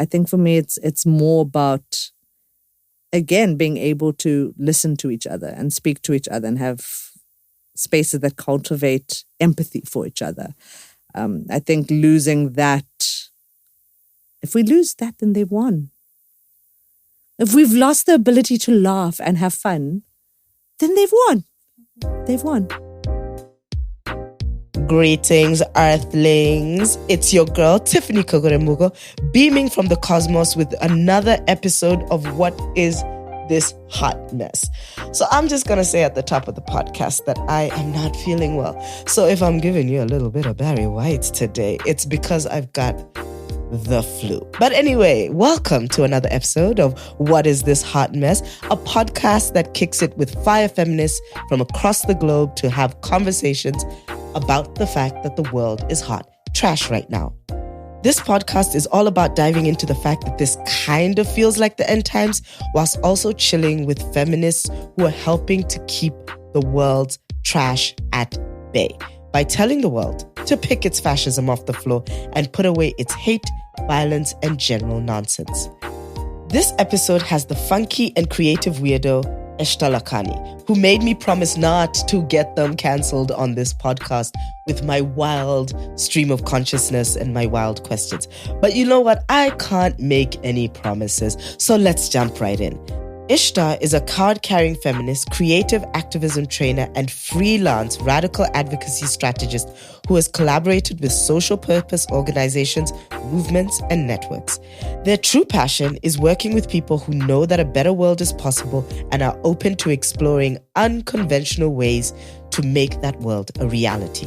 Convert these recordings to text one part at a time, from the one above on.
I think for me, it's more about, again, being able to listen to each other and speak to each other and have spaces that cultivate empathy for each other. I think losing that, if we lose that, then they've won. If we've lost the ability to laugh and have fun, then they've won. They've won. Greetings, Earthlings. It's your girl, Tiffany Kagure Mugo, beaming from the cosmos with another episode of What Is This Hot Mess? So I'm just going to say at the top of the podcast that I am not feeling well. So if I'm giving you a little bit of Barry White today, it's because I've got the flu. But anyway, welcome to another episode of What Is This Hot Mess? A podcast that kicks it with fire feminists from across the globe to have conversations about the fact that the world is hot trash right now. This podcast is all about diving into the fact that this kind of feels like the end times, whilst also chilling with feminists who are helping to keep the world's trash at bay by telling the world to pick its fascism off the floor and put away its hate, violence, and general nonsense. This episode has the funky and creative weirdo Ishtar Lakhani, who made me promise not to get them cancelled on this podcast with my wild stream of consciousness and my wild questions. But you know what? I can't make any promises. So let's jump right in. Ishtar is a card-carrying feminist, creative activism trainer, and freelance radical advocacy strategist who has collaborated with social purpose organizations, movements, and networks. Their true passion is working with people who know that a better world is possible and are open to exploring unconventional ways to make that world a reality.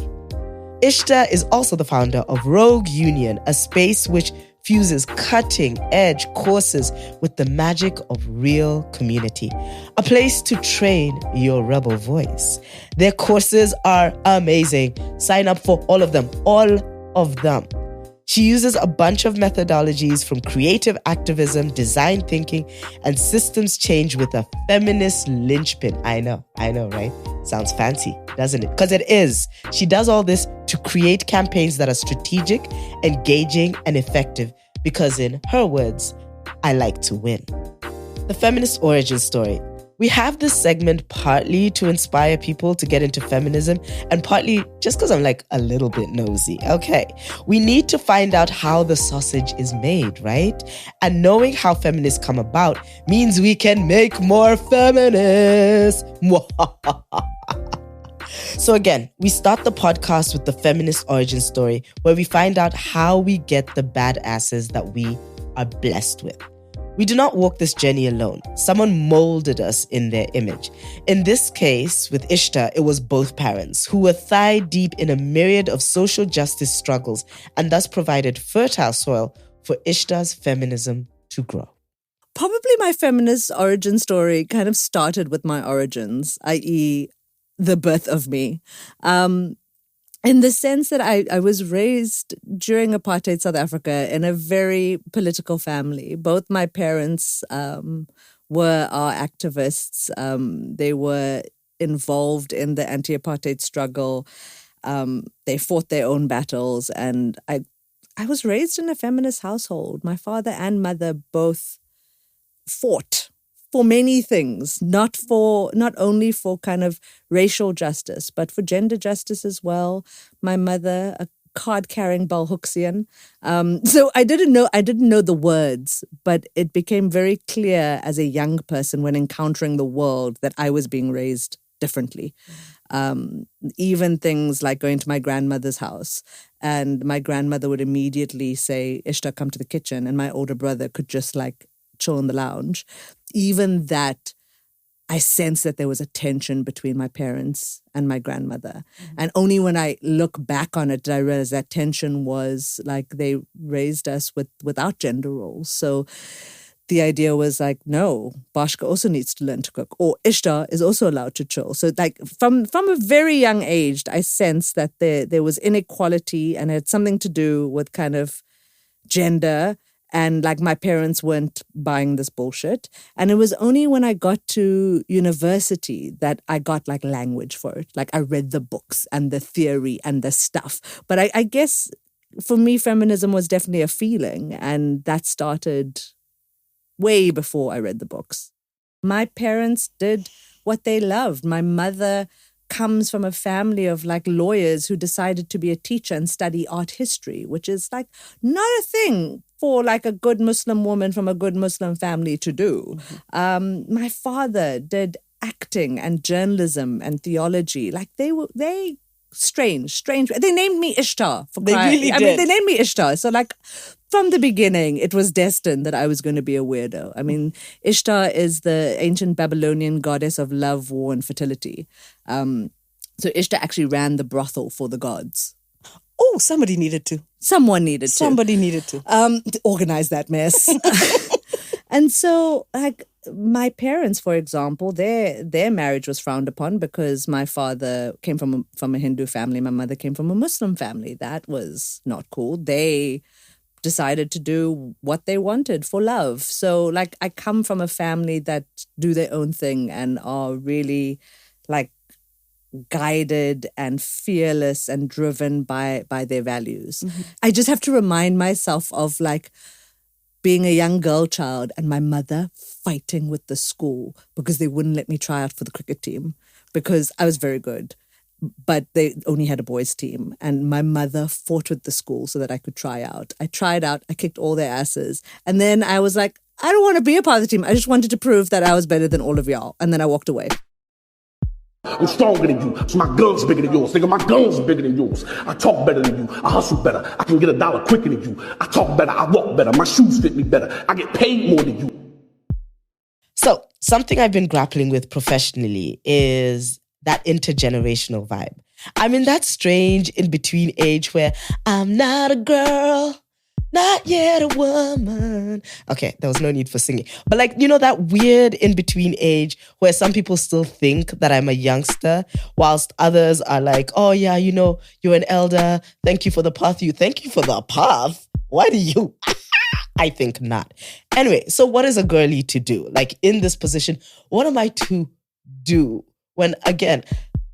Ishtar is also the founder of Rogue Union, a space which fuses cutting-edge courses with the magic of real community. A place to train your rebel voice. Their courses are amazing. Sign up for all of them. All of them. She uses a bunch of methodologies from creative activism, design thinking, and systems change with a feminist linchpin. I know, right? Sounds fancy, doesn't it? Because it is. She does all this to create campaigns that are strategic, engaging, and effective because, in her words, I like to win. The feminist origin story. We have this segment partly to inspire people to get into feminism and partly just because I'm like a little bit nosy. Okay, we need to find out how the sausage is made, right? And knowing how feminists come about means we can make more feminists. So again, we start the podcast with the feminist origin story where we find out how we get the badasses that we are blessed with. We do not walk this journey alone. Someone molded us in their image. In this case, with Ishtar, it was both parents who were thigh deep in a myriad of social justice struggles and thus provided fertile soil for Ishtar's feminism to grow. Probably my feminist origin story kind of started with my origins, i.e. the birth of me. In the sense that I was raised during apartheid South Africa in a very political family. Both my parents were our activists. They were involved in the anti-apartheid struggle. They fought their own battles. And I was raised in a feminist household. My father and mother both fought for many things, not only for kind of racial justice, but for gender justice as well. My mother, a card-carrying Bell Hooksian. So I didn't know the words, but it became very clear as a young person when encountering the world that I was being raised differently. Even things like going to my grandmother's house, and my grandmother would immediately say, "Ishtar, come to the kitchen," and my older brother could just like chill in the lounge. Even that, I sensed that there was a tension between my parents and my grandmother. Mm-hmm. And only when I look back on it did I realize that tension was like they raised us without gender roles. So the idea was like, no, Bashka also needs to learn to cook, or Ishtar is also allowed to chill. So like from a very young age, I sensed that there was inequality, and it had something to do with kind of gender. And like my parents weren't buying this bullshit. And it was only when I got to university that I got like language for it. Like I read the books and the theory and the stuff. But I guess for me, feminism was definitely a feeling, and that started way before I read the books. My parents did what they loved. My mother comes from a family of like lawyers who decided to be a teacher and study art history, which is like not a thing for like a good Muslim woman from a good Muslim family to do. My father did acting and journalism and theology. Like they strange. They named me Ishtar for They crying. really I mean, did. they named me Ishtar. So like from the beginning, it was destined that I was going to be a weirdo. I mean, Ishtar is the ancient Babylonian goddess of love, war, and fertility. So Ishtar actually ran the brothel for the gods. Oh, somebody needed to. Someone needed to. Somebody needed to. To organize that mess. And so, like, my parents, for example, their marriage was frowned upon because my father came from a Hindu family. My mother came from a Muslim family. That was not cool. They decided to do what they wanted for love. So, like, I come from a family that do their own thing and are really, like, guided and fearless and driven by their values. I just have to remind myself of, like, being a young girl child and my mother fighting with the school because they wouldn't let me try out for the cricket team because I was very good, but they only had a boys team. And my mother fought with the school so that I could try out. I tried out, I kicked all their asses. And then I was like, I don't want to be a part of the team. I just wanted to prove that I was better than all of y'all. And then I walked away. I'm stronger than you, so my gun's bigger than yours. Nigga, my gun's bigger than yours. I talk better than you. I hustle better. I can get $1 quicker than you. I talk better. I walk better. My shoes fit me better. I get paid more than you. So something I've been grappling with professionally is that intergenerational vibe. I'm in that strange in-between age where I'm not a girl, not yet a woman. Okay, there was no need for singing. But like, you know, that weird in-between age where some people still think that I'm a youngster, whilst others are like, oh yeah, you know, you're an elder. Thank you for the path. Thank you for the path? Why do you? I think not. Anyway, so what is a girlie to do? Like in this position, what am I to do when, again,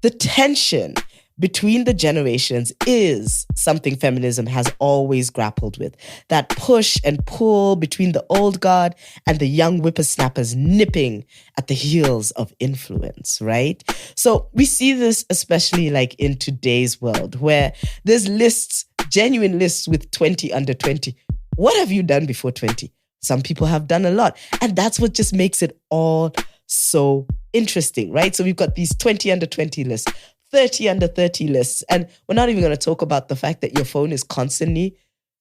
the tension between the generations is something feminism has always grappled with. That push and pull between the old guard and the young whippersnappers nipping at the heels of influence, right? So we see this especially like in today's world where there's lists, genuine lists with 20 under 20. What have you done before 20? Some people have done a lot. And that's what just makes it all so interesting, right? So we've got these 20 under 20 lists, 30 under 30 lists. And we're not even going to talk about the fact that your phone is constantly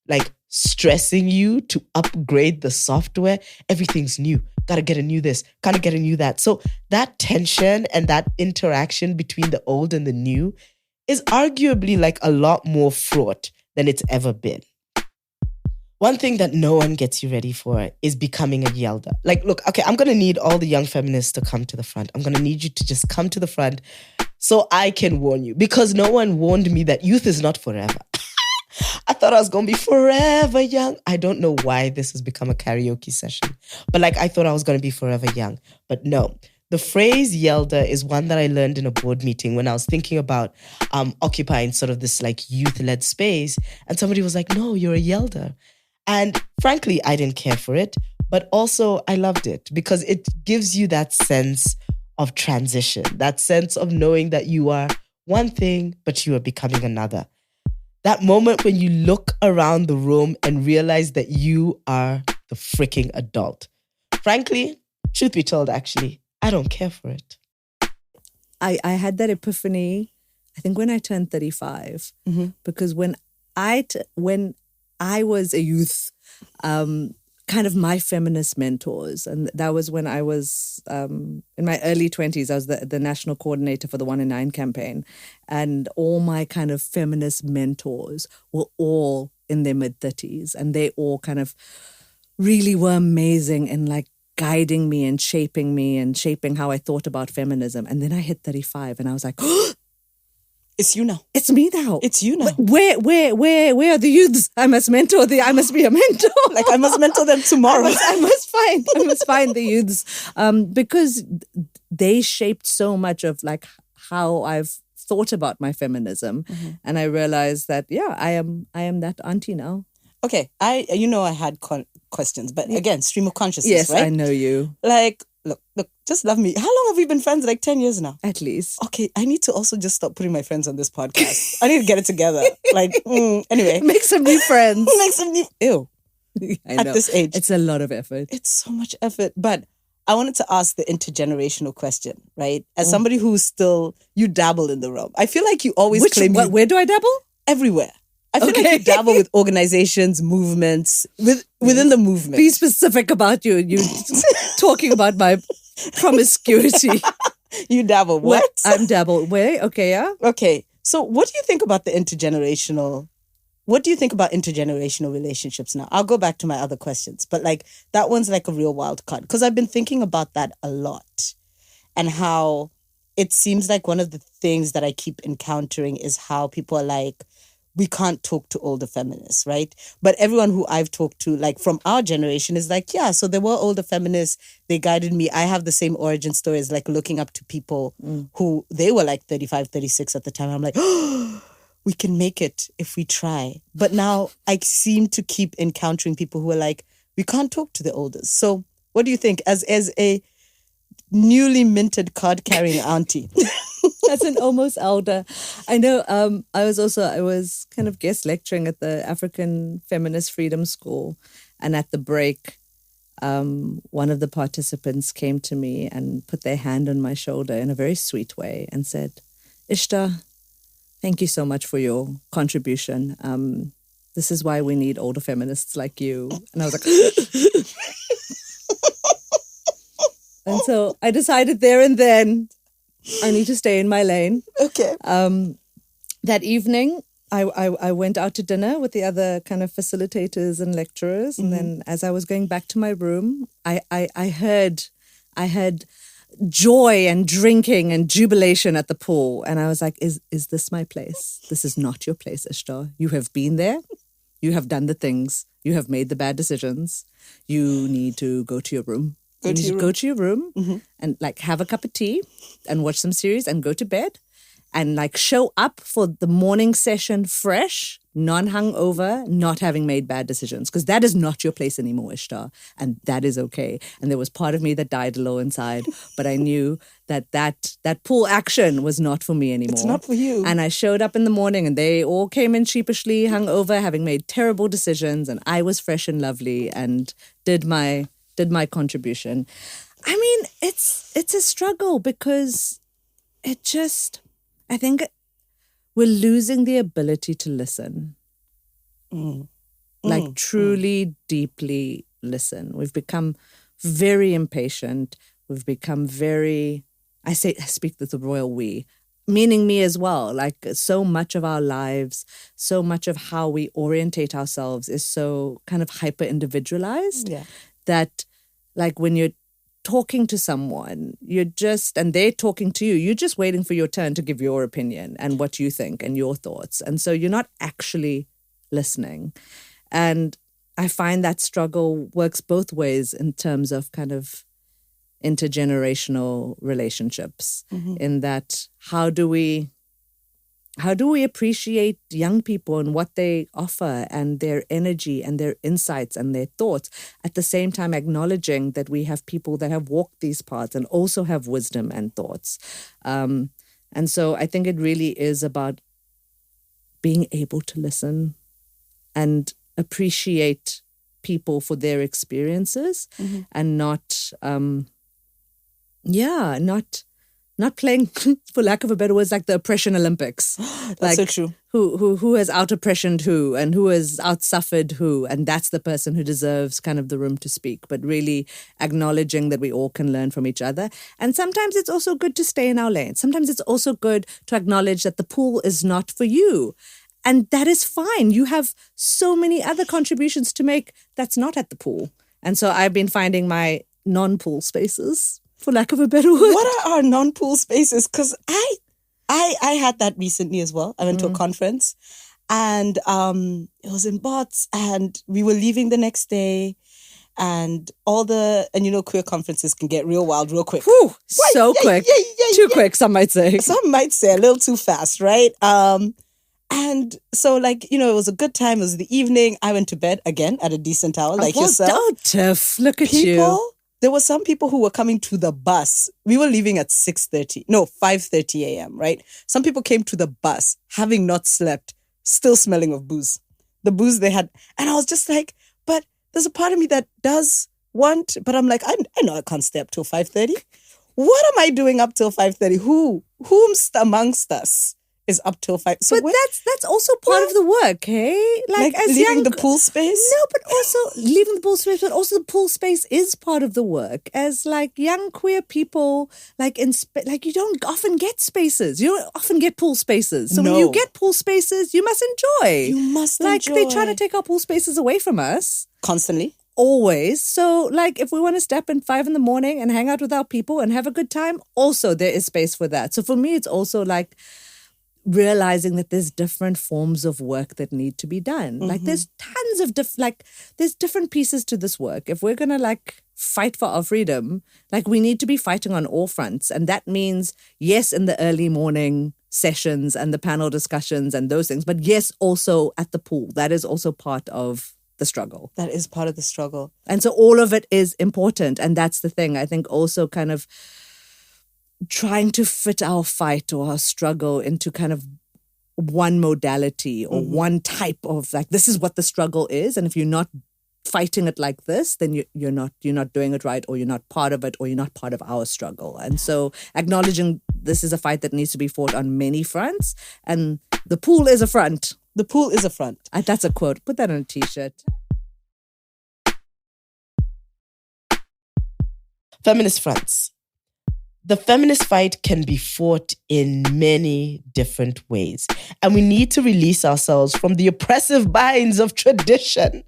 like stressing you to upgrade the software. Everything's new. Got to get a new this, got to get a new that. So that tension and that interaction between the old and the new is arguably like a lot more fraught than it's ever been. One thing that no one gets you ready for is becoming a yelder. Like, look, okay, I'm going to need all the young feminists to come to the front. I'm going to need you to just come to the front so I can warn you, because no one warned me that youth is not forever. I thought I was going to be forever young. I don't know why this has become a karaoke session, but like I thought I was going to be forever young. But no, the phrase yelder is one that I learned in a board meeting when I was thinking about occupying sort of this like youth-led space. And somebody was like, no, you're a yelder. And frankly, I didn't care for it, but also I loved it because it gives you that sense of transition, that sense of knowing that you are one thing, but you are becoming another. That moment when you look around the room and realize that you are the freaking adult. Frankly, truth be told, actually, I don't care for it. I had that epiphany, I think when I turned 35, because when I was a youth, kind of my feminist mentors. And that was when I was in my early 20s. I was the national coordinator for the 1 in 9 campaign. And all my kind of feminist mentors were all in their mid-30s. And they all kind of really were amazing in like guiding me and shaping how I thought about feminism. And then I hit 35 and I was like, oh, it's you now. It's me now. It's you now. Where are the youths? I must be a mentor. Like I must mentor them tomorrow. I must find the youths. Because they shaped so much of like how I've thought about my feminism. And I realized that, I am that auntie now. Okay, I had questions, but again, stream of consciousness, Yes, right? I know you. Like, look, just love me. How long have we been friends? Like 10 years now? At least. Okay, I need to also just stop putting my friends on this podcast. I need to get it together. Like, anyway. Make some new friends. Make some new... Ew. I know. At this age. It's a lot of effort. It's so much effort. But I wanted to ask the intergenerational question, right? As somebody who's still... You dabble in the realm. I feel like you always claim... Where do I dabble? Everywhere. I feel like you dabble with organizations, movements, within the movement. Be specific about you talking about my promiscuity. You dabble. What? I'm dabble. Where? Okay, yeah. Okay. So what do you think about what do you think about intergenerational relationships now? I'll go back to my other questions, but like that one's like a real wild card because I've been thinking about that a lot and how it seems like one of the things that I keep encountering is how people are like, we can't talk to older feminists, right? But everyone who I've talked to, like from our generation, is like, yeah, so there were older feminists. They guided me. I have the same origin stories, like looking up to people who, they were like 35, 36 at the time. I'm like, oh, we can make it if we try. But now I seem to keep encountering people who are like, we can't talk to the elders. So what do you think as a newly minted card-carrying auntie? As an almost elder. I know I was kind of guest lecturing at the African Feminist Freedom School. And at the break, one of the participants came to me and put their hand on my shoulder in a very sweet way and said, Ishtar, thank you so much for your contribution. This is why we need older feminists like you. And I was like... And so I decided there and then I need to stay in my lane. Okay. That evening, I went out to dinner with the other kind of facilitators and lecturers. And then as I was going back to my room, I heard joy and drinking and jubilation at the pool. And I was like, is this my place? This is not your place, Ishtar. You have been there. You have done the things. You have made the bad decisions. You need to go to your room. Go to your room and like have a cup of tea and watch some series and go to bed and like show up for the morning session fresh, non-hungover, not having made bad decisions. Because that is not your place anymore, Ishtar. And that is okay. And there was part of me that died low inside, but I knew that pool action was not for me anymore. It's not for you. And I showed up in the morning and they all came in sheepishly, hungover, having made terrible decisions. And I was fresh and lovely and did my contribution. I mean, it's a struggle because I think we're losing the ability to listen. Like truly, deeply listen. We've become very impatient. We've become very, I speak with the royal we, meaning me as well. Like so much of our lives, so much of how we orientate ourselves is so kind of hyper individualized. Yeah. That like when you're talking to someone, and they're talking to you, you're just waiting for your turn to give your opinion and what you think and your thoughts. And so you're not actually listening. And I find that struggle works both ways in terms of kind of intergenerational relationships in that how do we appreciate young people and what they offer and their energy and their insights and their thoughts, at the same time acknowledging that we have people that have walked these paths and also have wisdom and thoughts. And so I think it really is about being able to listen and appreciate people for their experiences and not playing, for lack of a better word, like the oppression Olympics. That's like so true. Who has out-oppressioned who and who has out-suffered who, and that's the person who deserves kind of the room to speak, but really acknowledging that we all can learn from each other. And sometimes it's also good to stay in our lane. Sometimes it's also good to acknowledge that the pool is not for you. And that is fine. You have so many other contributions to make that's not at the pool. And so I've been finding my non-pool spaces, for lack of a better word. What are our non-pool spaces? Because I had that recently as well. I went to a conference and it was in Bots and we were leaving the next day And queer conferences can get real wild real quick. Whew, so quick. Too quick, some might say. Some might say a little too fast, right? And so, it was a good time. It was the evening. I went to bed again at a decent hour, like yourself. Oh, Tiff, look at you. There were some people who were coming to the bus. We were leaving at 5:30 a.m., right? Some people came to the bus, having not slept, still smelling of booze. The booze they had. And I was just like, but there's a part of me that does want, but I'm like, I know I can't stay up till 5:30. What am I doing up till 5:30? Whomst amongst us is up till 5? So but that's also part of the work, hey? Like as leaving the pool space? No, but also leaving the pool space, but also the pool space is part of the work. As young queer people, you don't often get spaces. You don't often get pool spaces. So when you get pool spaces, you must enjoy. You must enjoy. They're trying to take our pool spaces away from us. Constantly. Always. So if we want to step in 5 a.m. and hang out with our people and have a good time, also there is space for that. So for me, it's also realizing that there's different forms of work that need to be done. Mm-hmm. There's tons of there's different pieces to this work. If we're going to fight for our freedom, we need to be fighting on all fronts. And that means, yes, in the early morning sessions and the panel discussions and those things, but yes, also at the pool. That is also part of the struggle. That is part of the struggle. And so all of it is important. And that's the thing. I think also kind of trying to fit our fight or our struggle into kind of one modality or one type of this is what the struggle is. And if you're not fighting it like this, then you're not doing it right, or you're not part of it, or you're not part of our struggle. And so acknowledging this is a fight that needs to be fought on many fronts, and the pool is a front. The pool is a front. That's a quote. Put that on a t-shirt. Feminist fronts. The feminist fight can be fought in many different ways, and we need to release ourselves from the oppressive binds of tradition.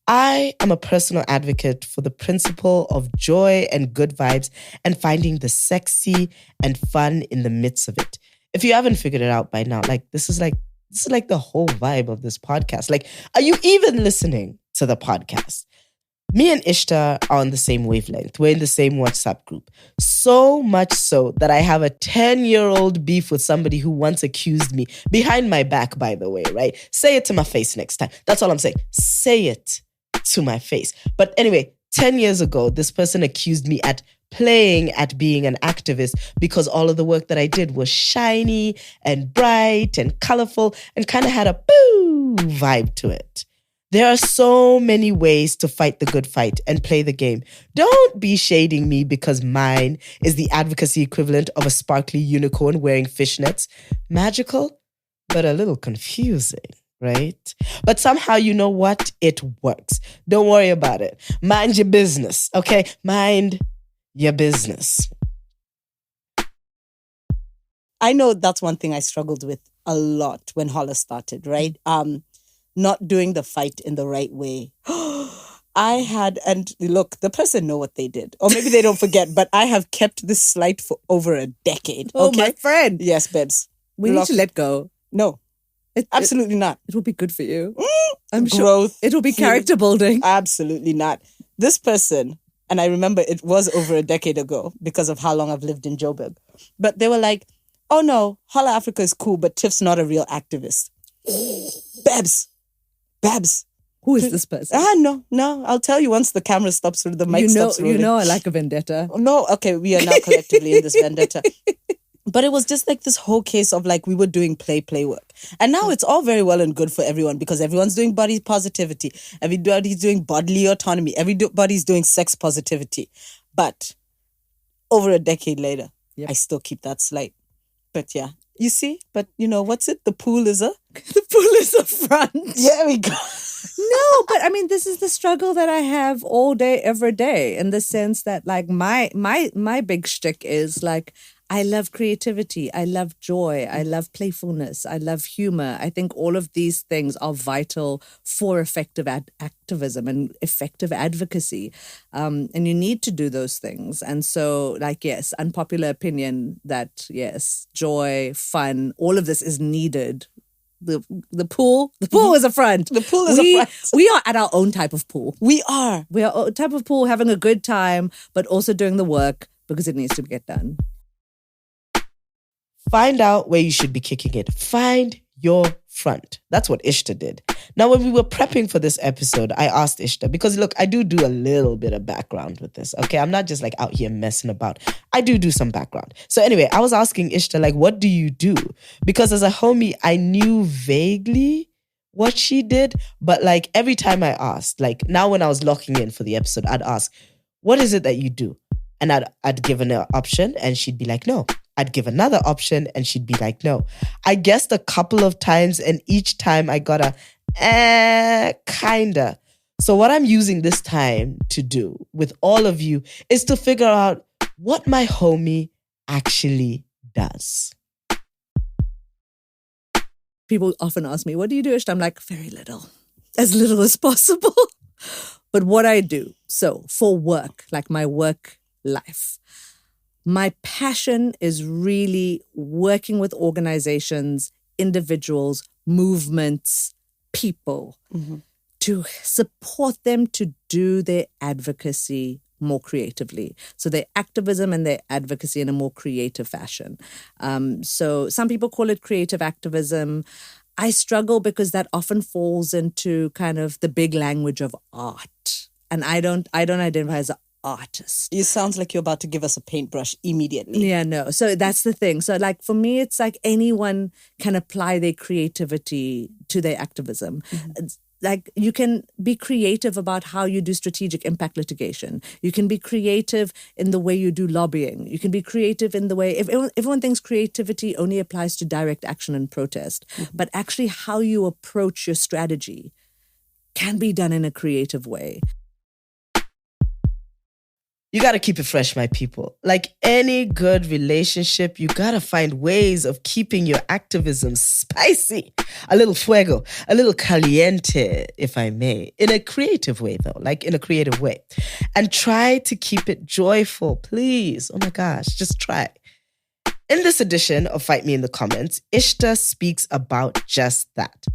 I am a personal advocate for the principle of joy and good vibes and finding the sexy and fun in the midst of it. If you haven't figured it out by now, this is the whole vibe of this podcast. Are you even listening to the podcast? Me and Ishtar are on the same wavelength. We're in the same WhatsApp group. So much so that I have a 10-year-old beef with somebody who once accused me, behind my back, by the way, right? Say it to my face next time. That's all I'm saying. Say it to my face. But anyway, 10 years ago, this person accused me at playing at being an activist because all of the work that I did was shiny and bright and colorful and kind of had a boo vibe to it. There are so many ways to fight the good fight and play the game. Don't be shading me because mine is the advocacy equivalent of a sparkly unicorn wearing fishnets. Magical, but a little confusing, right? But somehow, you know what? It works. Don't worry about it. Mind your business, okay? Mind your business. I know that's one thing I struggled with a lot when Holla started, right? Not doing the fight in the right way. And look, the person know what they did. Or maybe they don't forget, but I have kept this slight for over a decade. Oh, okay? my friend. Yes, babes. We need to let go. No, absolutely not. It will be good for you. I'm Growth. sure. It will be character building. Absolutely not. This person, and I remember it was over a decade ago because of how long I've lived in Joburg. But they were like, oh no, Holla Africa is cool, but Tiff's not a real activist. Babs. Who is this person? No. I'll tell you once the camera stops or the mic stops rolling. You know I like a vendetta. No, okay, we are now collectively in this vendetta. But it was just this whole case of we were doing play work. And now it's all very well and good for everyone because everyone's doing body positivity. Everybody's doing bodily autonomy. Everybody's doing sex positivity. But over a decade later, I still keep that slight. But yeah, you see? But what's it? The pool is a front. There we go. No, but I mean, this is the struggle that I have all day, every day, in the sense that my big shtick is I love creativity. I love joy. I love playfulness. I love humor. I think all of these things are vital for effective activism and effective advocacy. And you need to do those things. And so, yes, unpopular opinion that, yes, joy, fun, all of this is needed. the pool. The pool is a front. The pool is a front. We are at our own type of pool. We are. We are a type of pool having a good time, but also doing the work because it needs to get done. Find out where you should be kicking it. Find your front. That's what Ishtar did. Now, when we were prepping for this episode, I asked Ishtar, because look, I do a little bit of background with this, okay? I'm not just like out here messing about. I do some background. So anyway, I was asking Ishtar, like, what do you do? Because as a homie, I knew vaguely what she did, but like every time I asked, like now when I was locking in for the episode, I'd ask, what is it that you do? And I'd give an option and she'd be like, no. I'd give another option and she'd be like, no. I guessed a couple of times and each time I got a kinda. So what I'm using this time to do with all of you is to figure out what my homie actually does. People often ask me, what do you do, Ishtar? I'm like, very little. As little as possible. But what I do, so for work, like my work life, my passion is really working with organizations, individuals, movements, people, to support them to do their advocacy more creatively. So their activism and their advocacy in a more creative fashion. So some people call it creative activism. I struggle because that often falls into kind of the big language of art. And I don't identify as an artist. You sounds like you're about to give us a paintbrush immediately. Yeah, no. So that's the thing. So like for me, it's like anyone can apply their creativity to their activism. It's like you can be creative about how you do strategic impact litigation. You can be creative in the way you do lobbying. You can be creative in the way, if everyone thinks creativity only applies to direct action and protest, but actually how you approach your strategy can be done in a creative way. You got to keep it fresh, my people. Like any good relationship, you got to find ways of keeping your activism spicy. A little fuego, a little caliente, if I may. In a creative way, though. Like in a creative way. And try to keep it joyful, please. Oh my gosh, just try. In this edition of Fight Me in the Comments, Ishtar speaks about just that.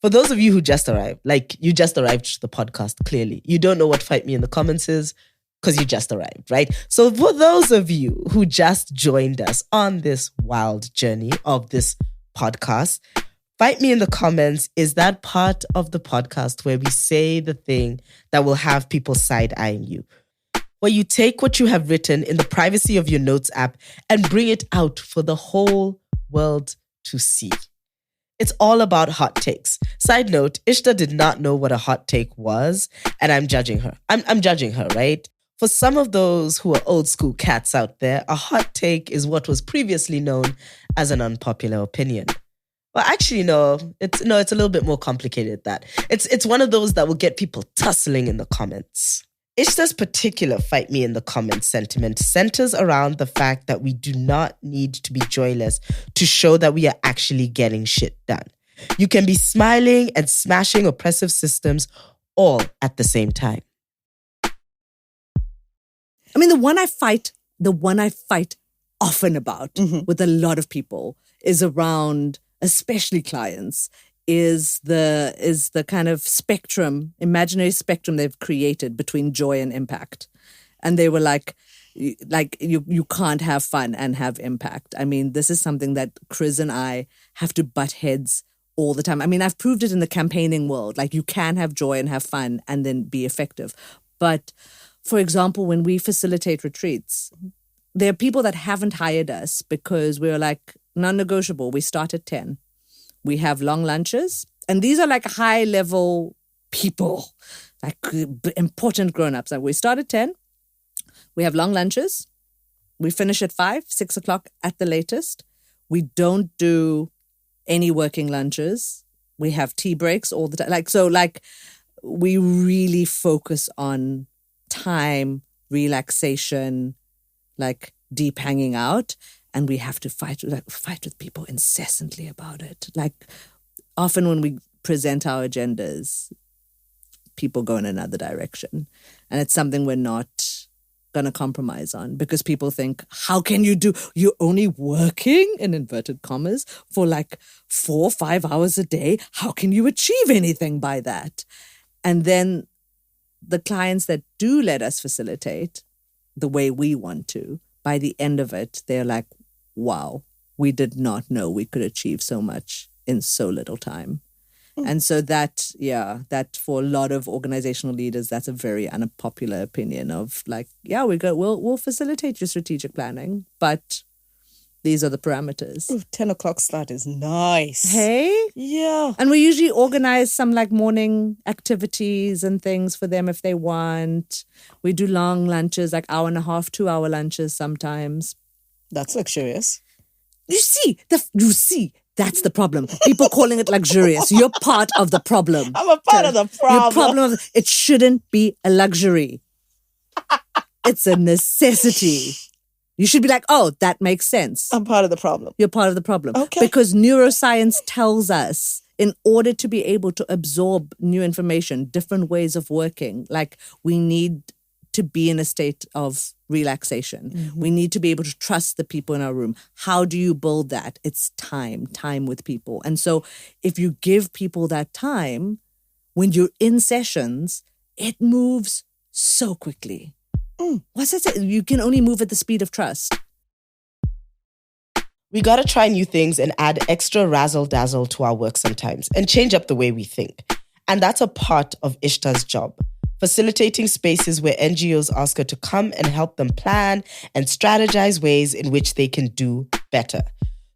For those of you who just arrived, like you just arrived to the podcast, clearly. You don't know what Fight Me in the Comments is, because you just arrived, right? So for those of you who just joined us on this wild journey of this podcast, Fight Me in the Comments is that part of the podcast where we say the thing that will have people side-eyeing you. Where you take what you have written in the privacy of your notes app and bring it out for the whole world to see. It's all about hot takes. Side note, Ishtar did not know what a hot take was, and I'm judging her. I'm judging her, right? For some of those who are old school cats out there, a hot take is what was previously known as an unpopular opinion. Well, actually, no, it's a little bit more complicated than that. It's one of those that will get people tussling in the comments. Ishtar's particular Fight Me in the Comments sentiment centers around the fact that we do not need to be joyless to show that we are actually getting shit done. You can be smiling and smashing oppressive systems all at the same time. I mean, the one I fight often about with a lot of people is around, especially clients, is the kind of spectrum, imaginary spectrum they've created between joy and impact. And they were like you can't have fun and have impact. I mean, this is something that Chris and I have to butt heads all the time. I mean, I've proved it in the campaigning world. Like you can have joy and have fun and then be effective. But for example, when we facilitate retreats, there are people that haven't hired us because we're like non-negotiable. We start at 10. We have long lunches. And these are like high-level people, like important grown-ups. Like we start at 10. We have long lunches. We finish at 5, 6 o'clock at the latest. We don't do any working lunches. We have tea breaks all the time. We really focus on time, relaxation, like deep hanging out, and we have to fight with people incessantly about it. Like often when we present our agendas, people go in another direction, and it's something we're not going to compromise on, because people think, how can you're only working, in inverted commas, for like 4 or 5 hours a day. How can you achieve anything by that? And then the clients that do let us facilitate the way we want to, by the end of it, they're like, wow, we did not know we could achieve so much in so little time. And so that for a lot of organizational leaders, that's a very unpopular opinion of like, yeah, we'll facilitate your strategic planning, but these are the parameters. Ooh, 10 o'clock start is nice. Hey? Yeah. And we usually organize some like morning activities and things for them if they want. We do long lunches, like 1.5 hour, 2-hour lunches sometimes. That's luxurious. You see, that's the problem. People calling it luxurious. You're part of the problem. I'm a part of the problem. It shouldn't be a luxury. It's a necessity. You should be like, oh, that makes sense. I'm part of the problem. You're part of the problem. Okay. Because neuroscience tells us, in order to be able to absorb new information, different ways of working, like we need to be in a state of relaxation. Mm-hmm. We need to be able to trust the people in our room. How do you build that? It's time with people. And so if you give people that time, when you're in sessions, it moves so quickly. What's that say? You can only move at the speed of trust. We got to try new things and add extra razzle-dazzle to our work sometimes and change up the way we think. And that's a part of Ishtar's job. Facilitating spaces where NGOs ask her to come and help them plan and strategize ways in which they can do better.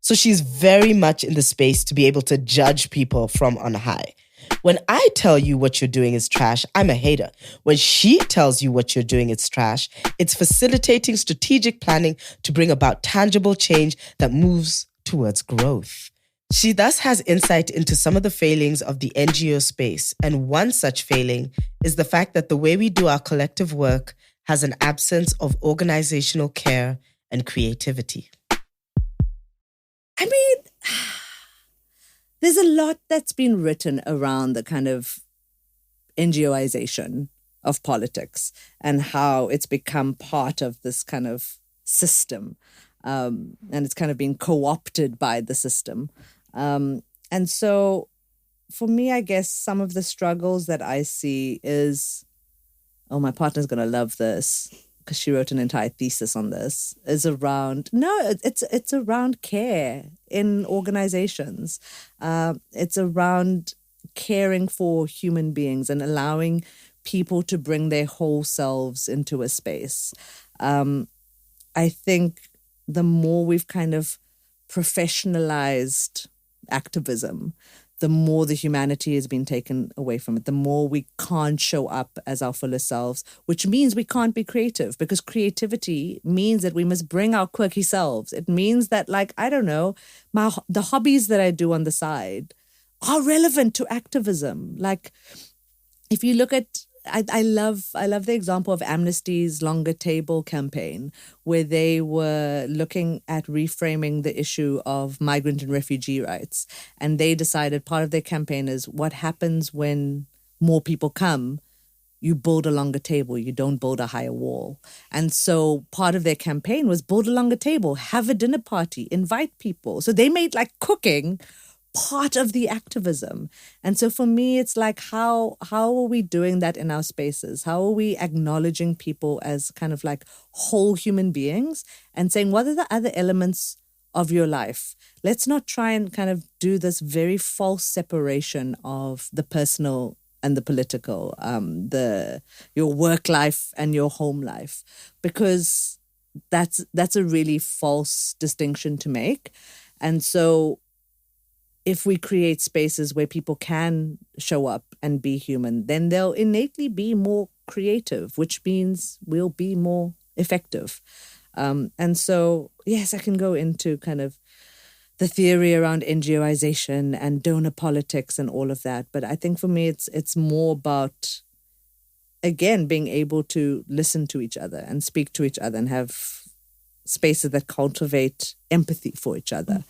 So she's very much in the space to be able to judge people from on high. When I tell you what you're doing is trash, I'm a hater. When she tells you what you're doing is trash, it's facilitating strategic planning to bring about tangible change that moves towards growth. She thus has insight into some of the failings of the NGO space, and one such failing is the fact that the way we do our collective work has an absence of organizational care and creativity. I mean, there's a lot that's been written around the kind of NGOization of politics and how it's become part of this kind of system, and it's kind of been co-opted by the system. And so for me, I guess some of the struggles that I see is, oh, my partner's going to love this because she wrote an entire thesis on this, is around, it's around care in organizations. It's around caring for human beings and allowing people to bring their whole selves into a space. I think the more we've kind of professionalized activism, the more the humanity has been taken away from it, the more we can't show up as our fullest selves, which means we can't be creative, because creativity means that we must bring our quirky selves. It means that, like, I don't know, the hobbies that I do on the side are relevant to activism. Like, if you look at, I love the example of Amnesty's Longer Table campaign, where they were looking at reframing the issue of migrant and refugee rights. And they decided part of their campaign is, what happens when more people come? You build a longer table. You don't build a higher wall. And so part of their campaign was build a longer table, have a dinner party, invite people. So they made like cooking part of the activism. And so for me, it's like, how are we doing that in our spaces? How are we acknowledging people as kind of like whole human beings and saying, what are the other elements of your life? Let's not try and kind of do this very false separation of the personal and the political, your work life and your home life, because that's a really false distinction to make. And so if we create spaces where people can show up and be human, then they'll innately be more creative, which means we'll be more effective. And so, yes, I can go into kind of the theory around NGOization and donor politics and all of that. But I think for me, it's more about, again, being able to listen to each other and speak to each other and have spaces that cultivate empathy for each other.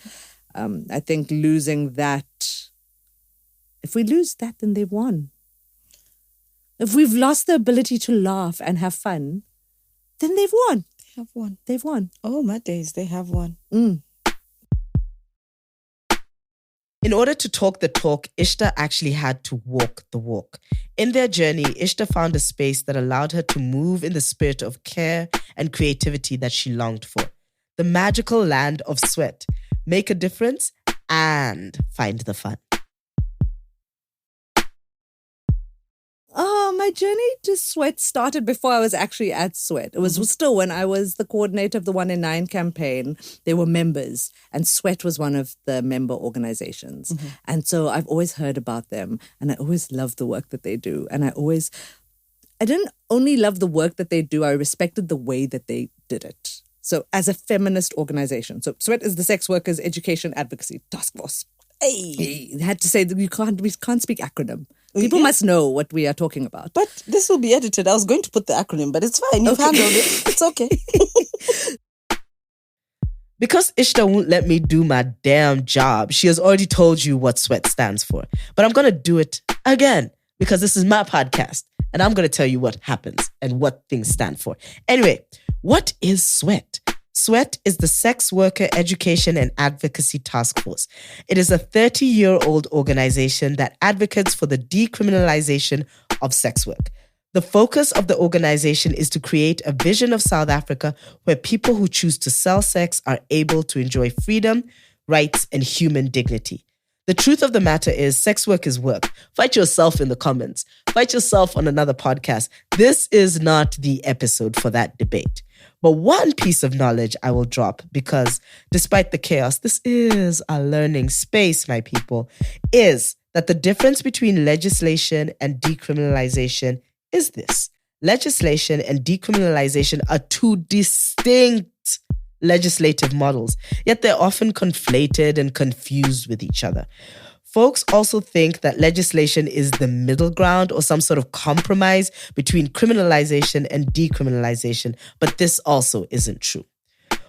I think losing that, if we lose that, then they've won. If we've lost the ability to laugh and have fun, then they've won. They have one. They've won. Oh, my days, they have one. In order to talk the talk, Ishtar actually had to walk the walk. In their journey, Ishtar found a space that allowed her to move in the spirit of care and creativity that she longed for. The magical land of sweat. Make a difference and find the fun. My journey to Sweat started before I was actually at Sweat. It was still when I was the coordinator of the 1 in 9 campaign. There were members, and Sweat was one of the member organizations. And so I've always heard about them, and I always loved the work that they do. And I didn't only love the work that they do, I respected the way that they did it. So as a feminist organization. So Sweat is the Sex Workers Education Advocacy Task Force. Hey. I had to say that we can't speak acronym. People must know what we are talking about. But this will be edited. I was going to put the acronym, but it's fine. You've handled it. It's okay. Because Ishtar won't let me do my damn job, she has already told you what SWEAT stands for. But I'm going to do it again because this is my podcast and I'm going to tell you what happens and what things stand for. Anyway, what is SWEAT? SWEAT is the Sex Worker Education and Advocacy Task Force. It is a 30-year-old organization that advocates for the decriminalization of sex work. The focus of the organization is to create a vision of South Africa where people who choose to sell sex are able to enjoy freedom, rights, and human dignity. The truth of the matter is sex work is work. Fight yourself in the comments. Fight yourself on another podcast. This is not the episode for that debate. But one piece of knowledge I will drop because despite the chaos, this is a learning space, my people, is that the difference between legislation and decriminalization is this. Legislation and decriminalization are two distinct legislative models, yet they're often conflated and confused with each other. Folks also think that legislation is the middle ground or some sort of compromise between criminalization and decriminalization, but this also isn't true.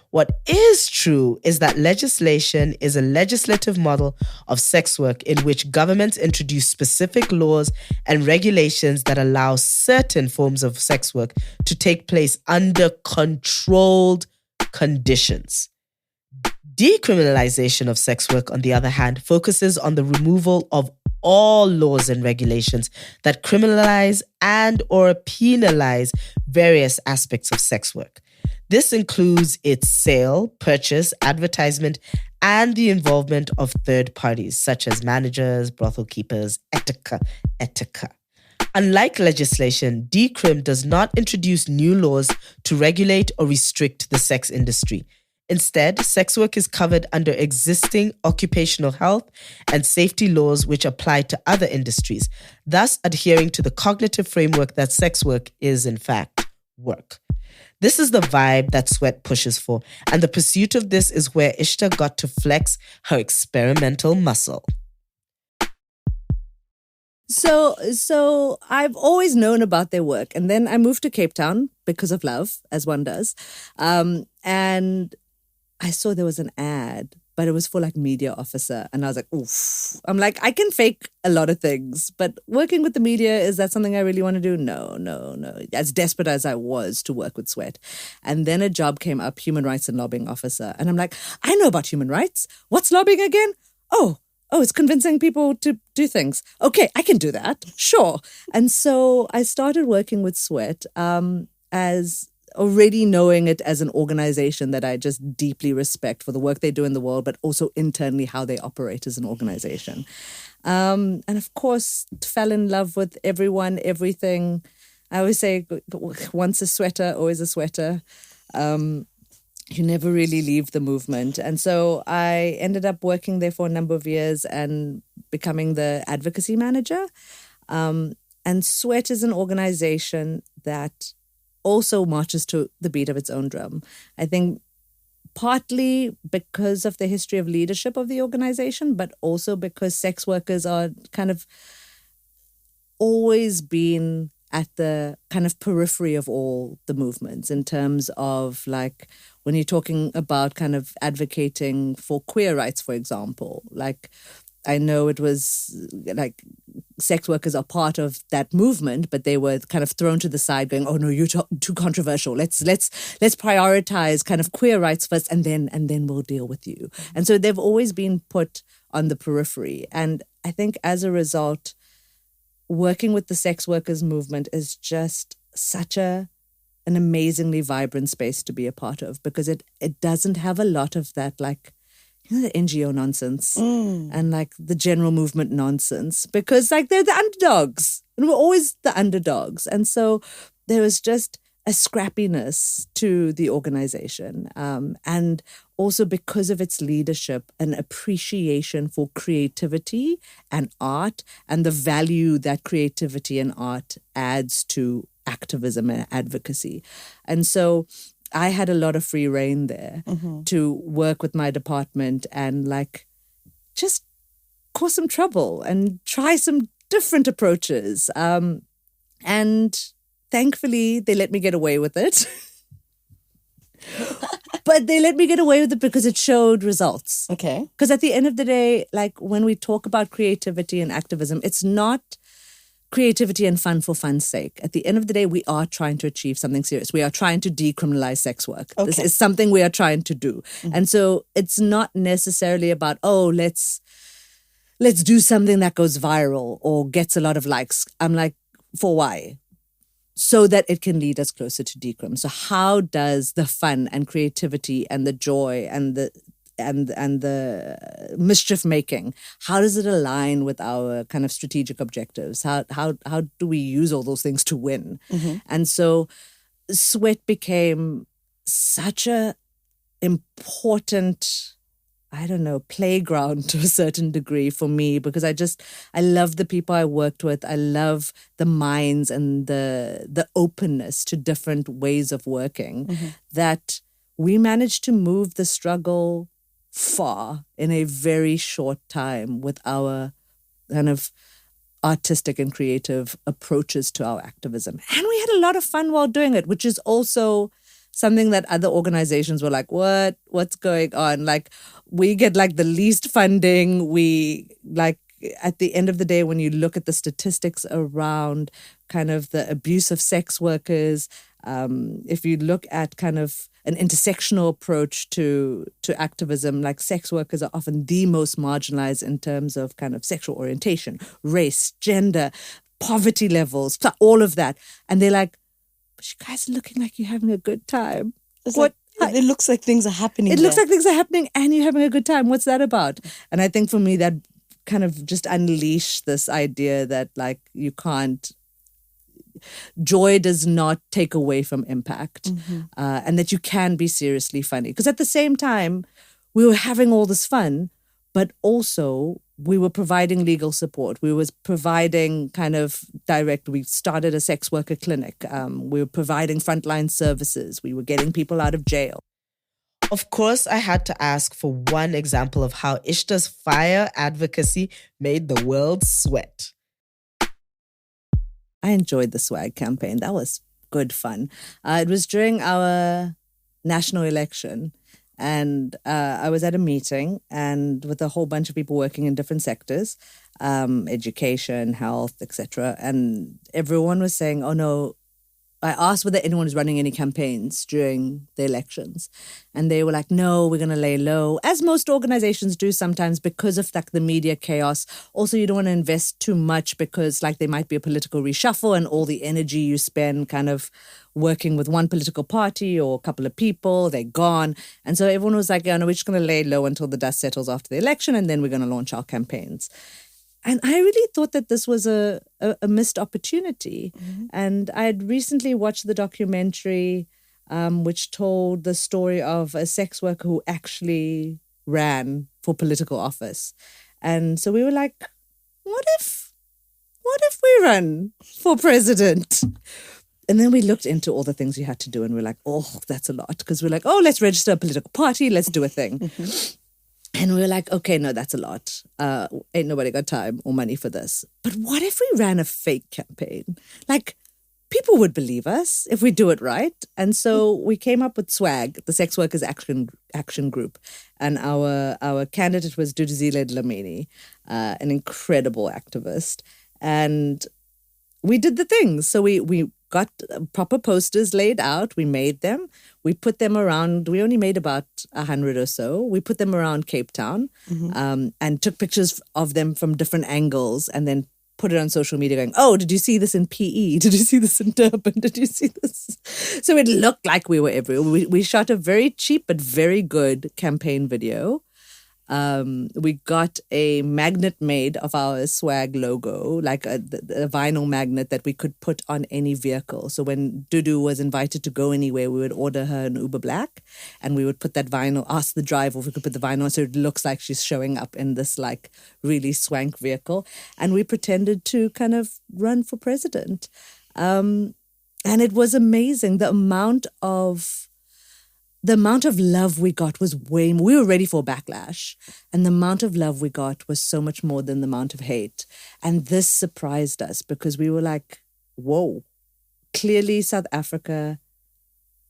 What is true is that legislation is a legislative model of sex work in which governments introduce specific laws and regulations that allow certain forms of sex work to take place under controlled conditions. Decriminalization of sex work, on the other hand, focuses on the removal of all laws and regulations that criminalize and or penalize various aspects of sex work. This includes its sale, purchase, advertisement, and the involvement of third parties, such as managers, brothel keepers, etc., etc. Unlike legislation, decrim does not introduce new laws to regulate or restrict the sex industry. Instead, sex work is covered under existing occupational health and safety laws which apply to other industries, thus adhering to the cognitive framework that sex work is, in fact, work. This is the vibe that SWEAT pushes for, and the pursuit of this is where Ishtar got to flex her experimental muscle. So I've always known about their work, and then I moved to Cape Town because of love, as one does, and I saw there was an ad, but it was for like media officer. And I was like, oof. I'm like, I can fake a lot of things, but working with the media, is that something I really want to do? No. As desperate as I was to work with SWEAT. And then a job came up, human rights and lobbying officer. And I'm like, I know about human rights. What's lobbying again? Oh, it's convincing people to do things. Okay, I can do that. Sure. And so I started working with SWEAT as already knowing it as an organization that I just deeply respect for the work they do in the world, but also internally how they operate as an organization. And of course, fell in love with everyone, everything. I always say, once a sweater, always a sweater. You never really leave the movement. And so I ended up working there for a number of years and becoming the advocacy manager. And SWEAT is an organization that also marches to the beat of its own drum. I think partly because of the history of leadership of the organization, but also because sex workers are kind of always been at the kind of periphery of all the movements in terms of like when you're talking about kind of advocating for queer rights, for example, like I know it was like sex workers are part of that movement, but they were kind of thrown to the side going, oh no, you're too controversial. Let's prioritize kind of queer rights first and then we'll deal with you. And so they've always been put on the periphery. And I think as a result, working with the sex workers movement is just such an amazingly vibrant space to be a part of, because it doesn't have a lot of that, like, you know, the NGO nonsense and like the general movement nonsense, because like they're the underdogs and we're always the underdogs. And so there was just a scrappiness to the organization. And also because of its leadership, an appreciation for creativity and art and the value that creativity and art adds to activism and advocacy. And so I had a lot of free reign there to work with my department and like just cause some trouble and try some different approaches. And thankfully, they let me get away with it. But they let me get away with it because it showed results. Okay. Because at the end of the day, like when we talk about creativity and activism, it's not creativity and fun for fun's sake. At the end of the day, we are trying to achieve something serious. We are trying to decriminalize sex work. Okay. This is something we are trying to do. And so it's not necessarily about, oh, let's do something that goes viral or gets a lot of likes. I'm like, for why? So that it can lead us closer to decrim. So how does the fun and creativity and the joy and the mischief making, how does it align with our kind of strategic objectives? How do we use all those things to win? And so sweat became such a important, I don't know, playground to a certain degree for me, because I love the people I worked with. I love the minds and the openness to different ways of working, that we managed to move the struggle far in a very short time with our kind of artistic and creative approaches to our activism. And we had a lot of fun while doing it, which is also something that other organizations were like, what's going on? Like, we get like the least funding. We like, at the end of the day, when you look at the statistics around kind of the abuse of sex workers, if you look at kind of an intersectional approach to activism, like sex workers are often the most marginalized in terms of kind of sexual orientation, race, gender, poverty levels, all of that. And they're like, but you guys are looking like you're having a good time. It looks like things are happening. It looks like things are happening and you're having a good time. What's that about? And I think for me, that kind of just unleashed this idea that like you can't, joy does not take away from impact, and that you can be seriously funny. Because at the same time, we were having all this fun, but also we were providing legal support. We were providing kind of we started a sex worker clinic. We were providing frontline services. We were getting people out of jail. Of course, I had to ask for one example of how Ishtar's fire advocacy made the world sweat. I enjoyed the swag campaign. That was good fun. It was during our national election, and I was at a meeting and with a whole bunch of people working in different sectors, education, health, etc. And everyone was saying, oh no, I asked whether anyone was running any campaigns during the elections. And they were like, no, we're going to lay low, as most organizations do sometimes because of like the media chaos. Also, you don't want to invest too much because like there might be a political reshuffle and all the energy you spend kind of working with one political party or a couple of people, they're gone. And so everyone was like, yeah, no, we're just going to lay low until the dust settles after the election and then we're going to launch our campaigns. And I really thought that this was a missed opportunity. And I had recently watched the documentary which told the story of a sex worker who actually ran for political office. And so we were like, what if we run for president? And then we looked into all the things you had to do and we're like, oh, that's a lot. Because we're like, oh, let's register a political party. Let's do a thing. And we were like, okay, no, that's a lot. Ain't nobody got time or money for this. But what if we ran a fake campaign? Like, people would believe us if we do it right. And so we came up with SWAG, the Sex Workers Action Group. And our candidate was Duduzile Dlamini, an incredible activist. And we did the things. So we got proper posters laid out. We made them. We put them around. We only made about 100 or so. We put them around Cape Town and took pictures of them from different angles and then put it on social media going, oh, did you see this in PE? Did you see this in Durban? Did you see this? So it looked like we were everywhere. We shot a very cheap but very good campaign video. We got a magnet made of our SWAG logo, like a vinyl magnet that we could put on any vehicle. So when Dudu was invited to go anywhere, we would order her an Uber Black and we would put that vinyl, ask the driver if we could put the vinyl on so it looks like she's showing up in this like really swank vehicle. And we pretended to kind of run for president. And it was amazing. The amount of love we got was way more. We were ready for backlash. And the amount of love we got was so much more than the amount of hate. And this surprised us because we were like, whoa, clearly South Africa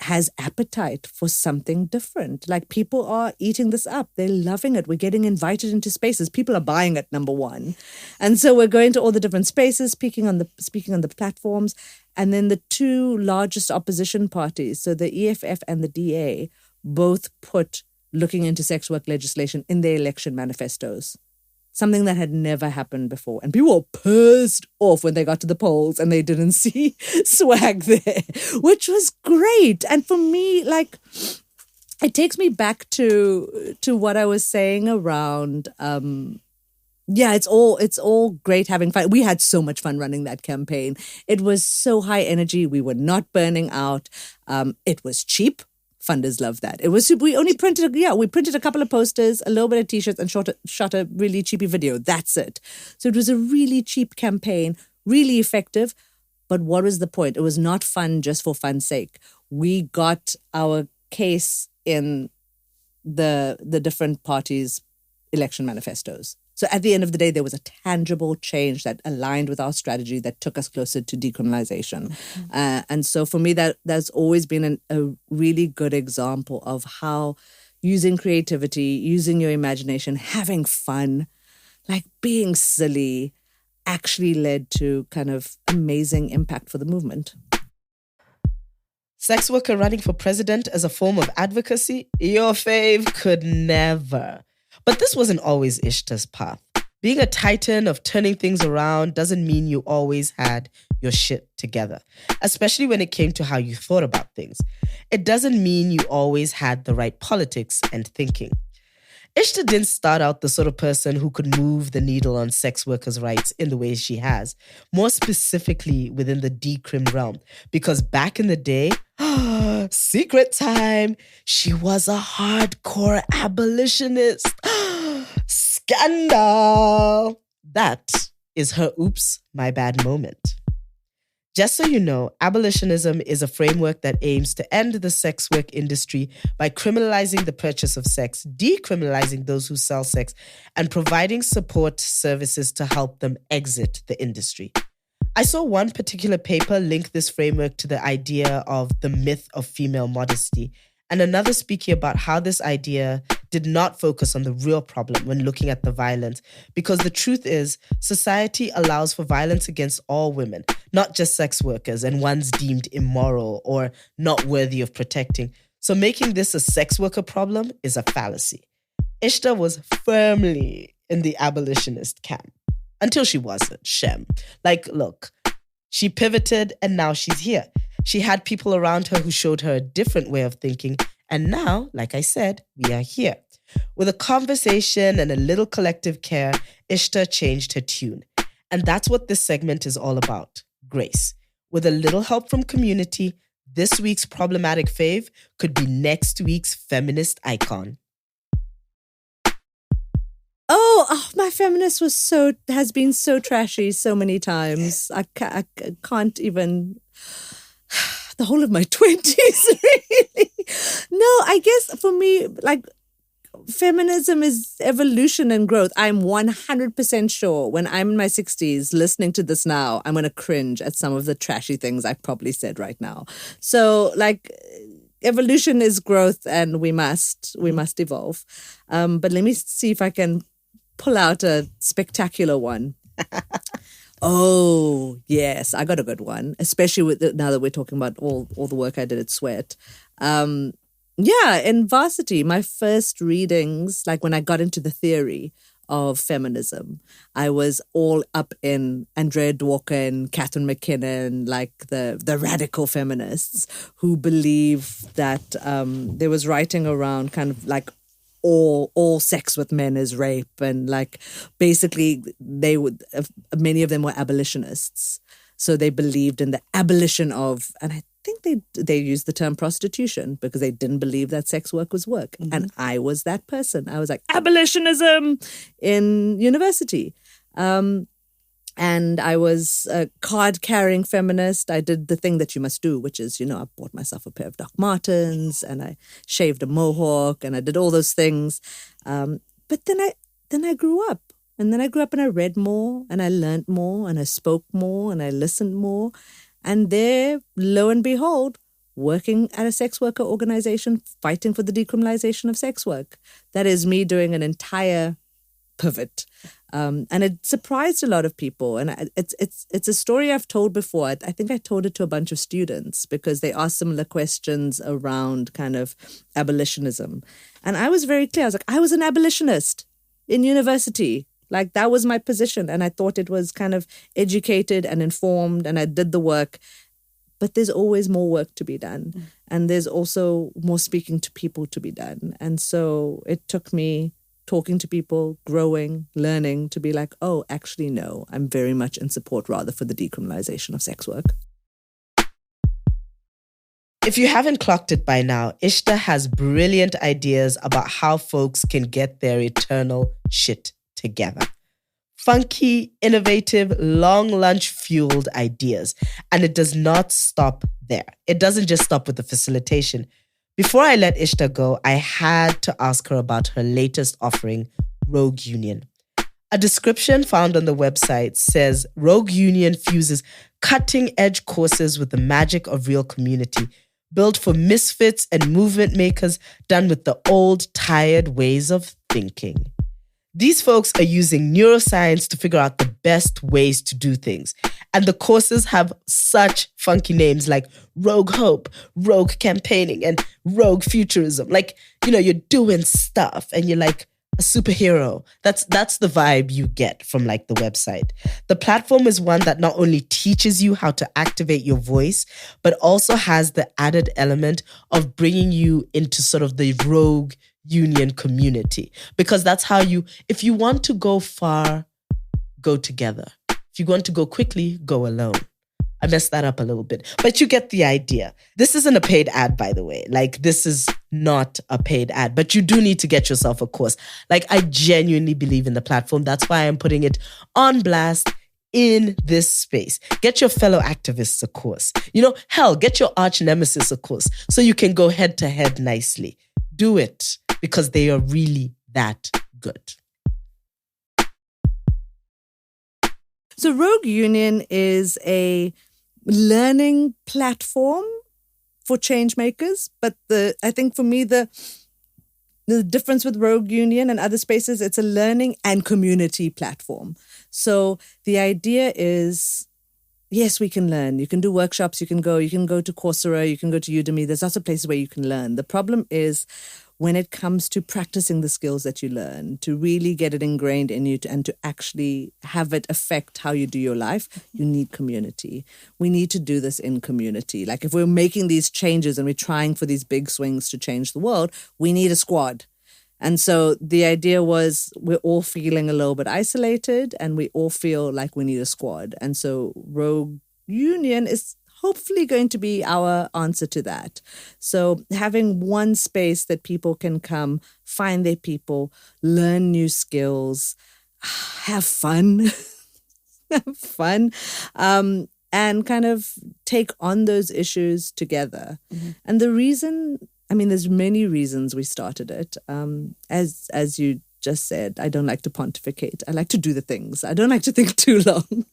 has appetite for something different. Like people are eating this up. They're loving it. We're getting invited into spaces. People are buying it, number one. And so we're going to all the different spaces, speaking on the platforms. And then the two largest opposition parties, so the EFF and the DA, both put looking into sex work legislation in their election manifestos. Something that had never happened before. And people were pissed off when they got to the polls and they didn't see SWAG there, which was great. And for me, like, it takes me back to what I was saying around, it's all great having fun. We had so much fun running that campaign. It was so high energy. We were not burning out. It was cheap. Funders love that. It was super. We printed a couple of posters, a little bit of t-shirts, and shot a really cheapy video. That's it. So it was a really cheap campaign, really effective. But what was the point? It was not fun just for fun's sake. We got our case in the different parties' election manifestos. So at the end of the day, there was a tangible change that aligned with our strategy that took us closer to decriminalization. Mm-hmm. And so for me, that's always been a really good example of how using creativity, using your imagination, having fun, like being silly, actually led to kind of amazing impact for the movement. Sex worker running for president as a form of advocacy? Your fave could never. But this wasn't always Ishtar's path. Being a titan of turning things around doesn't mean you always had your shit together, especially when it came to how you thought about things. It doesn't mean you always had the right politics and thinking. Ishtar didn't start out the sort of person who could move the needle on sex workers' rights in the way she has, more specifically within the decrim realm, because back in the day, secret time, she was a hardcore abolitionist. Scandal! That is her oops, my bad moment. Just so you know, abolitionism is a framework that aims to end the sex work industry by criminalizing the purchase of sex, decriminalizing those who sell sex, and providing support services to help them exit the industry. I saw one particular paper link this framework to the idea of the myth of female modesty, and another speaking about how this idea did not focus on the real problem when looking at the violence, because the truth is, society allows for violence against all women, not just sex workers and ones deemed immoral or not worthy of protecting. So making this a sex worker problem is a fallacy. Ishtar was firmly in the abolitionist camp. Until she wasn't, Shem. Like, look, she pivoted and now she's here. She had people around her who showed her a different way of thinking. And now, like I said, we are here. With a conversation and a little collective care, Ishtar changed her tune. And that's what this segment is all about, grace. With a little help from community, this week's problematic fave could be next week's feminist icon. Oh, my feminist has been so trashy so many times. I can't even... The whole of my 20s, really. No, I guess for me, like, feminism is evolution and growth. I'm 100% sure when I'm in my 60s listening to this now, I'm going to cringe at some of the trashy things I probably said right now. So like evolution is growth and we must evolve. But let me see if I can pull out a spectacular one. Oh, yes, I got a good one, especially now that we're talking about all the work I did at Sweat. Yeah, in varsity, my first readings, like when I got into the theory of feminism, I was all up in Andrea Dworkin, Catherine McKinnon, like the radical feminists who believe that there was writing around kind of like all sex with men is rape, and like basically many of them were abolitionists, so they believed in the abolition of, and I think they used the term prostitution because they didn't believe that sex work was work. And I was that person. I was like, abolitionism in university. And I was a card-carrying feminist. I did the thing that you must do, which is, I bought myself a pair of Doc Martens and I shaved a mohawk and I did all those things. But then I grew up. And then I grew up and I read more and I learned more and I spoke more and I listened more. And there, lo and behold, working at a sex worker organization, fighting for the decriminalization of sex work. That is me doing an entire pivot. And it surprised a lot of people. And it's a story I've told before. I think I told it to a bunch of students because they asked similar questions around kind of abolitionism. And I was very clear. I was like, I was an abolitionist in university. Like that was my position. And I thought it was kind of educated and informed and I did the work. But there's always more work to be done. And there's also more speaking to people to be done. And so it took me talking to people, growing, learning to be like, oh, actually, no, I'm very much in support rather for the decriminalization of sex work. If you haven't clocked it by now, Ishtar has brilliant ideas about how folks can get their eternal shit together. Funky, innovative, long lunch-fueled ideas. And it does not stop there. It doesn't just stop with the facilitation. Before I let Ishtar go, I had to ask her about her latest offering, Rogue Union. A description found on the website says Rogue Union fuses cutting-edge courses with the magic of real community, built for misfits and movement makers, done with the old, tired ways of thinking. These folks are using neuroscience to figure out the best ways to do things. And the courses have such funky names like Rogue Hope, Rogue Campaigning, and Rogue Futurism. Like, you're doing stuff and you're like a superhero. That's the vibe you get from like the website. The platform is one that not only teaches you how to activate your voice, but also has the added element of bringing you into sort of the Rogue Union community, because that's how if you want to go far, go together. If you want to go quickly, go alone. I messed that up a little bit, but you get the idea. This isn't a paid ad, by the way. Like, this is not a paid ad, but you do need to get yourself a course. Like, I genuinely believe in the platform. That's why I'm putting it on blast in this space. Get your fellow activists a course. Hell, get your arch nemesis a course so you can go head to head nicely. Do it. Because they are really that good. So Rogue Union is a learning platform for change makers. But I think for me, the difference with Rogue Union and other spaces, it's a learning and community platform. So the idea is, yes, we can learn. You can do workshops. You can go to Coursera. You can go to Udemy. There's lots of places where you can learn. The problem is, when it comes to practicing the skills that you learn, to really get it ingrained in you and to actually have it affect how you do your life, you need community. We need to do this in community. Like if we're making these changes and we're trying for these big swings to change the world, we need a squad. And so the idea was we're all feeling a little bit isolated and we all feel like we need a squad. And so Rogue Union is hopefully going to be our answer to that. So having one space that people can come, find their people, learn new skills, have fun, and kind of take on those issues together. And the reason there's many reasons we started it. As you just said, I don't like to pontificate. I like to do the things. I don't like to think too long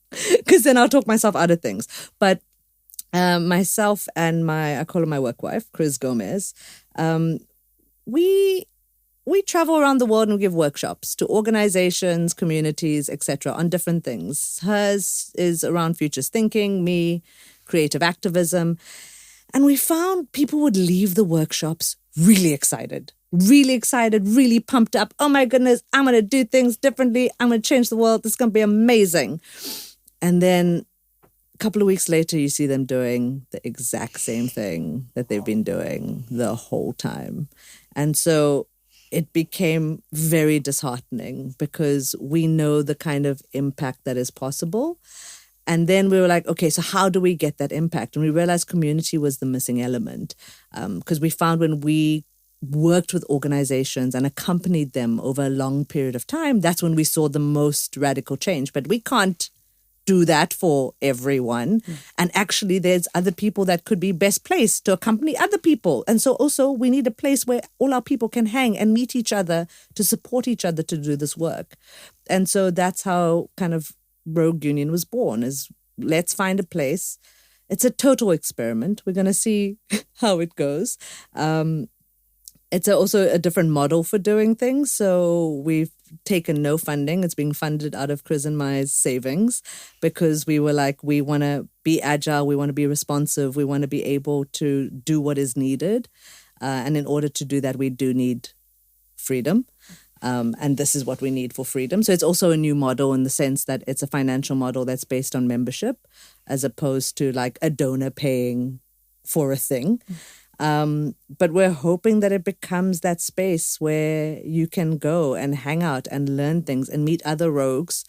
because then I'll talk myself out of things. But myself and I call her my work wife, Chris Gomez, we travel around the world and we give workshops to organizations, communities, etc. on different things. Hers is around futures thinking, me, creative activism. And we found people would leave the workshops really excited, really pumped up. Oh my goodness, I'm going to do things differently. I'm going to change the world. This is going to be amazing. And then a couple of weeks later, you see them doing the exact same thing that they've been doing the whole time. And so it became very disheartening because we know the kind of impact that is possible. And then we were like, okay, so how do we get that impact? And we realized community was the missing element because we found when we worked with organizations and accompanied them over a long period of time, that's when we saw the most radical change. But we can't do that for everyone. And actually, there's other people that could be best placed to accompany other people. And so also we need a place where all our people can hang and meet each other to support each other to do this work. And so that's how kind of Rogue Union was born, is let's find a place. It's a total experiment. We're going to see how it goes. It's also a different model for doing things. So we've taken no funding. It's being funded out of Chris and my savings because we were like, we want to be agile. We want to be responsive. We want to be able to do what is needed. And in order to do that, we do need freedom. And this is what we need for freedom. So it's also a new model in the sense that it's a financial model that's based on membership as opposed to like a donor paying for a thing. But we're hoping that it becomes that space where you can go and hang out and learn things and meet other rogues.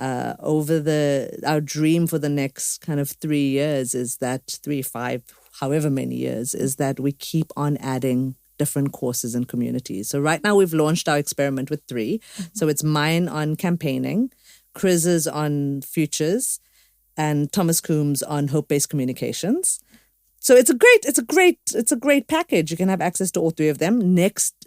Our dream for the next kind of 3 years is that 3, 5, however many years, is that we keep on adding different courses and communities. So right now we've launched our experiment with 3. So it's mine on campaigning, Chris's on futures, and Thomas Coombs on hope-based communications. So it's a great package. You can have access to all 3 of them.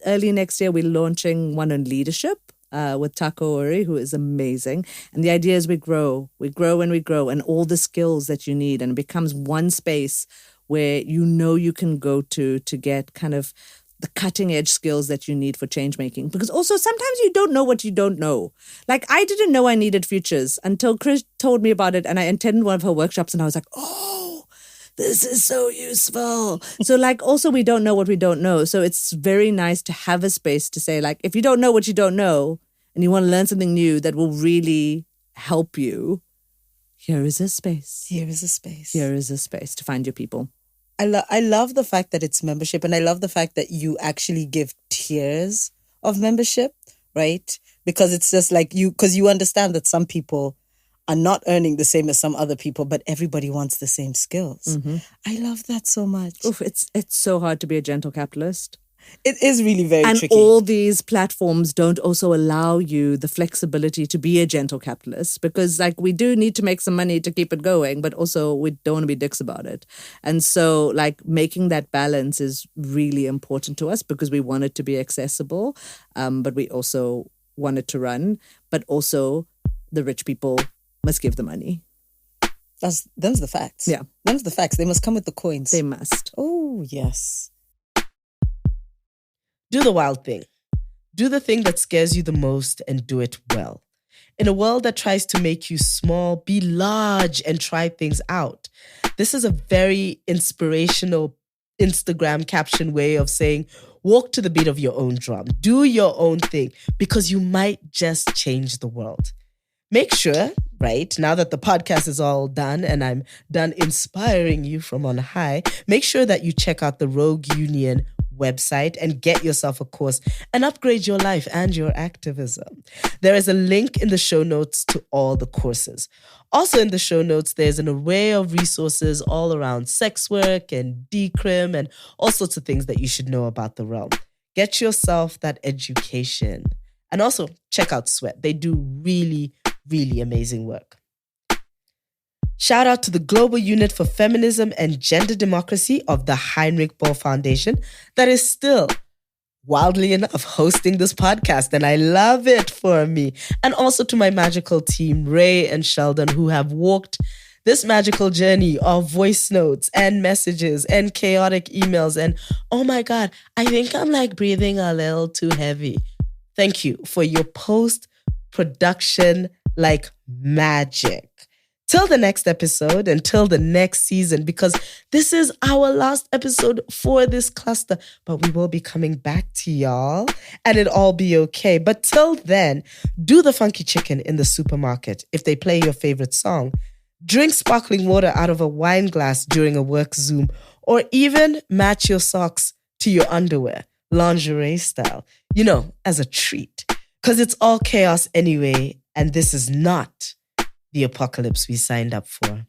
Early next year, we're launching one on leadership with Tako Ori, who is amazing. And the idea is we grow and we grow, and all the skills that you need, and it becomes one space where you can go to get kind of the cutting edge skills that you need for change making. Because also sometimes you don't know what you don't know. Like I didn't know I needed futures until Chris told me about it, and I attended one of her workshops, and I was like, oh, this is so useful. So like also we don't know what we don't know. So it's very nice to have a space to say like, if you don't know what you don't know and you want to learn something new that will really help you, here is a space. Here is a space. Here is a space to find your people. I love the fact that it's membership, and I love the fact that you actually give tiers of membership, right? Because it's just like because you understand that some people are not earning the same as some other people, but everybody wants the same skills. Mm-hmm. I love that so much. Oof, it's so hard to be a gentle capitalist. It is really very tricky. And all these platforms don't also allow you the flexibility to be a gentle capitalist, because like we do need to make some money to keep it going, but also we don't want to be dicks about it. And so like making that balance is really important to us because we want it to be accessible, but we also want it to run, but also the rich people must give the money. Them's the facts. Yeah. Them's the facts. They must come with the coins. They must. Oh, yes. Do the wild thing. Do the thing that scares you the most and do it well. In a world that tries to make you small, be large and try things out. This is a very inspirational Instagram caption way of saying, walk to the beat of your own drum. Do your own thing because you might just change the world. Make sure, right, now that the podcast is all done and I'm done inspiring you from on high, make sure that you check out the Rogue Union website and get yourself a course and upgrade your life and your activism. There is a link in the show notes to all the courses. Also in the show notes, there's an array of resources all around sex work and decrim and all sorts of things that you should know about the realm. Get yourself that education. And also check out Sweat. They do really, really amazing work. Shout out to the Global Unit for Feminism and Gender Democracy of the Heinrich-Böll Foundation that is still, wildly enough, hosting this podcast, and I love it for me. And also to my magical team, Ray and Sheldon, who have walked this magical journey of voice notes and messages and chaotic emails. And oh my God, I think I'm like breathing a little too heavy. Thank you for your post-production like magic. Till the next episode, until the next season, because this is our last episode for this cluster, but we will be coming back to y'all and it'll all be okay. But till then, do the funky chicken in the supermarket if they play your favorite song. Drink sparkling water out of a wine glass during a work Zoom, or even match your socks to your underwear, lingerie style, as a treat. Because it's all chaos anyway, and this is not the apocalypse we signed up for.